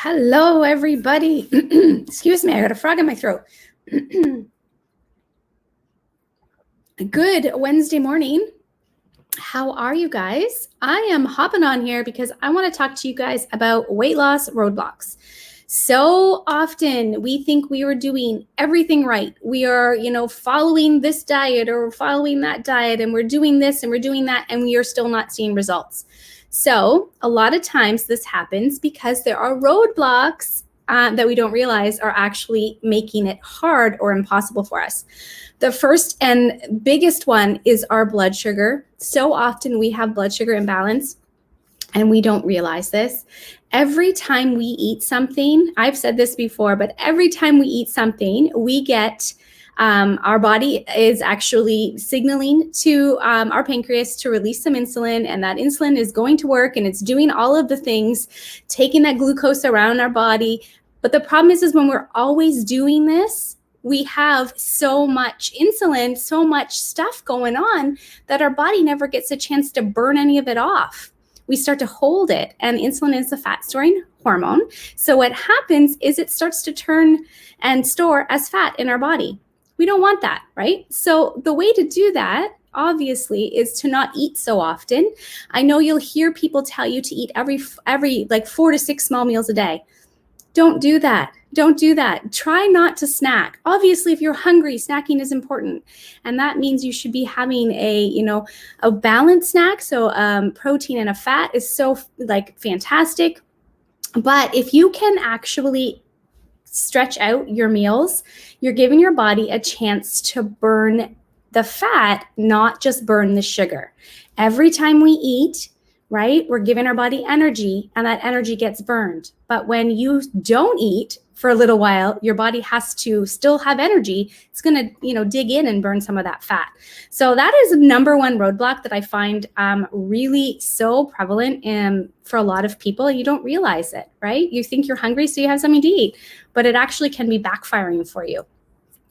Hello, everybody. Excuse me, I got a frog in my throat. Good Wednesday morning. How are you guys? I am hopping on here because I want to talk to you guys about weight loss roadblocks. So often we think we are doing everything right. We are, following this diet or following that diet, and we're doing this and we're doing that, and we are still not seeing results. So a lot of times this happens because there are roadblocks that we don't realize are actually making it hard or impossible for us. The first and biggest one is our blood sugar. So often we have blood sugar imbalance and we don't realize this. Every time we eat something, I've said this before, but every time we eat something, we get our body is actually signaling to our pancreas to release some insulin, and that insulin is going to work and it's doing all of the things, taking that glucose around our body. But the problem is when we're always doing this, we have so much insulin, so much stuff going on that our body never gets a chance to burn any of it off. We start to hold it, and insulin is a fat storing hormone. So what happens is it starts to turn and store as fat in our body. We don't want that, right? So the way to do that, obviously, is to not eat so often. I know you'll hear people tell you to eat every like 4 to 6 small meals a day. Don't do that. Don't do that. Try not to snack. Obviously, if you're hungry, snacking is important. And that means you should be having a balanced snack. So protein and a fat is so fantastic. But if you can actually stretch out your meals, you're giving your body a chance to burn the fat, not just burn the sugar. Every time we eat, right, we're giving our body energy, and that energy gets burned. But when you don't eat for a little while, your body has to still have energy. It's going to, dig in and burn some of that fat. So that is the number one roadblock that I find really so prevalent for a lot of people. You don't realize it, right? You think you're hungry, so you have something to eat, but it actually can be backfiring for you.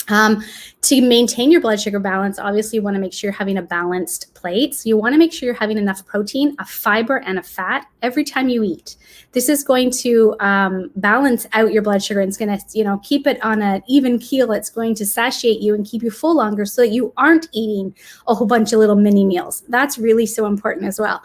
To maintain your blood sugar balance, obviously you want to make sure you're having a balanced plate. So you want to make sure you're having enough protein, a fiber, and a fat every time you eat. This is going to balance out your blood sugar, and it's going to, keep it on an even keel. It's going to satiate you and keep you full longer so that you aren't eating a whole bunch of little mini meals. That's really so important as well.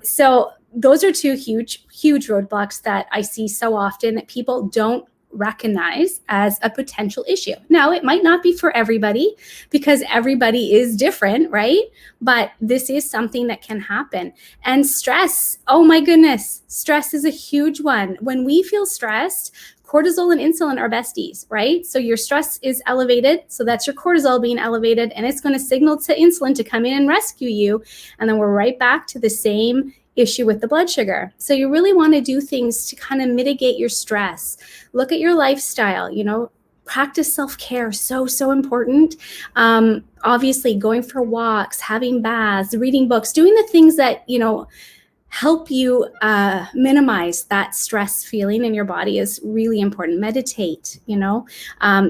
So those are two huge roadblocks that I see so often that people don't recognize as a potential issue. Now, it might not be for everybody because everybody is different, right? But this is something that can happen. And stress, oh my goodness, stress is a huge one. When we feel stressed, cortisol and insulin are besties, right? So your stress is elevated. So that's your cortisol being elevated, and it's going to signal to insulin to come in and rescue you. And then we're right back to the same issue with the blood sugar. So you really want to do things to kind of mitigate your stress. Look at your lifestyle, practice self-care, so important. Obviously going for walks, having baths, reading books, doing the things that, help you minimize that stress feeling in your body is really important. Meditate,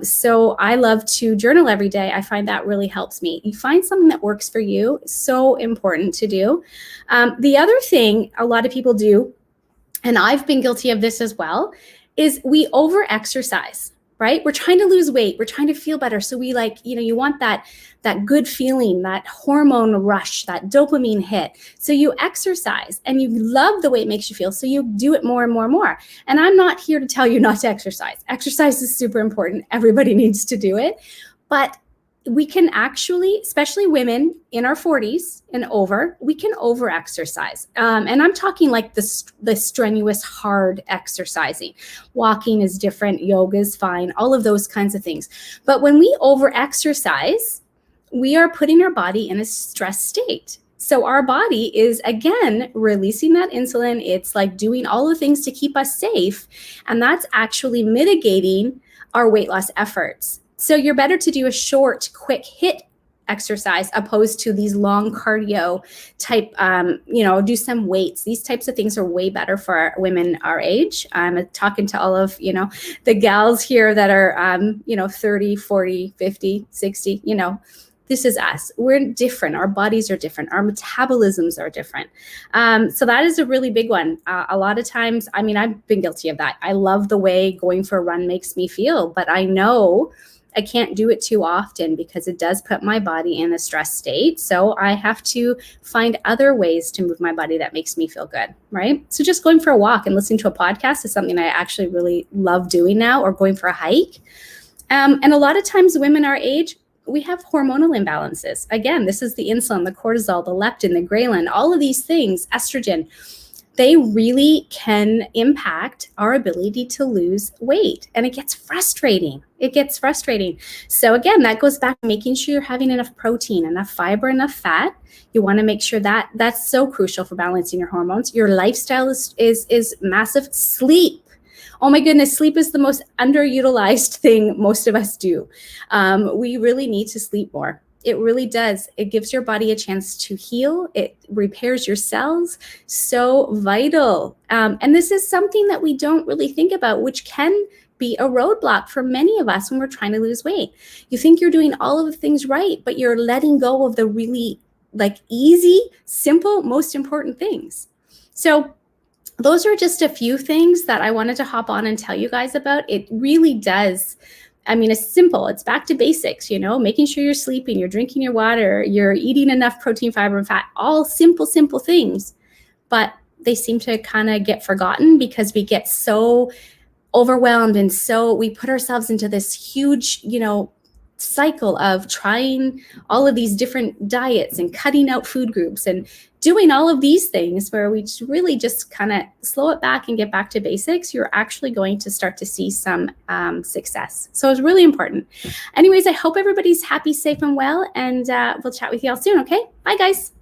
So I love to journal every day. I find that really helps me. You find something that works for you. So important to do. The other thing a lot of people do, and I've been guilty of this as well, is we over-exercise. Right? We're trying to lose weight. We're trying to feel better. So we you want that good feeling, that hormone rush, that dopamine hit. So you exercise and you love the way it makes you feel. So you do it more and more and more. And I'm not here to tell you not to exercise. Exercise is super important. Everybody needs to do it. But we can actually, especially women in our 40s and over, we can over-exercise. And I'm talking like the strenuous, hard exercising. Walking is different, yoga is fine, all of those kinds of things. But when we over-exercise, we are putting our body in a stress state. So our body is, again, releasing that insulin. It's like doing all the things to keep us safe. And that's actually mitigating our weight loss efforts. So you're better to do a short, quick hit exercise opposed to these long cardio type, do some weights. These types of things are way better for women our age. I'm talking to all of, the gals here that are, 30, 40, 50, 60, This is us. We're different. Our bodies are different. Our metabolisms are different. So that is a really big one. A lot of times, I mean, I've been guilty of that. I love the way going for a run makes me feel, but I know I can't do it too often because it does put my body in a stress state. So I have to find other ways to move my body that makes me feel good, right? So just going for a walk and listening to a podcast is something I actually really love doing now, or going for a hike. And a lot of times women our age, we have hormonal imbalances. Again, this is the insulin, the cortisol, the leptin, the ghrelin, all of these things, estrogen. They really can impact our ability to lose weight. And it gets frustrating. So again, that goes back to making sure you're having enough protein, enough fiber, enough fat. You want to make sure that that's so crucial for balancing your hormones. Your lifestyle is massive. Sleep. Oh my goodness, sleep is the most underutilized thing most of us do. We really need to sleep more. It really does. It gives your body a chance to heal. It repairs your cells. So vital. And this is something that we don't really think about, which can be a roadblock for many of us when we're trying to lose weight. You think you're doing all of the things right, but you're letting go of the really easy, simple, most important things. So those are just a few things that I wanted to hop on and tell you guys about. It really does. I mean, it's simple. It's back to basics, making sure you're sleeping, you're drinking your water, you're eating enough protein, fiber, and fat, all simple things. But they seem to kind of get forgotten because we get so overwhelmed. And so we put ourselves into this huge, cycle of trying all of these different diets and cutting out food groups and doing all of these things where we really just kind of slow it back and get back to basics. You're actually going to start to see some success. So it's really important. Anyways, I hope everybody's happy, safe, and well, and we'll chat with you all soon. Okay, bye guys.